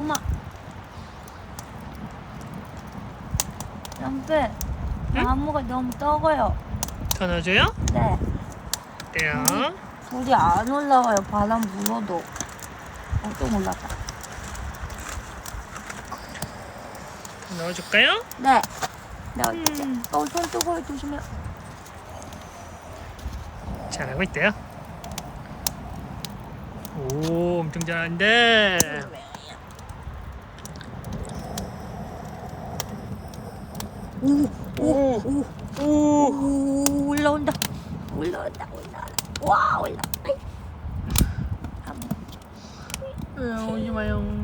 그만. lampe, 나무가 너무 적어요. 더 넣어줘요? 네. 네요. 불이 안 올라와요. 바람 불어도. 좀 올랐다. 더 넣어줄까요? 네. 손 뜨거워 조심해요. 잘하고 있대요. 오, 엄청 잘하는데. 오, 올라온다. 와, 올라. 오지 마요.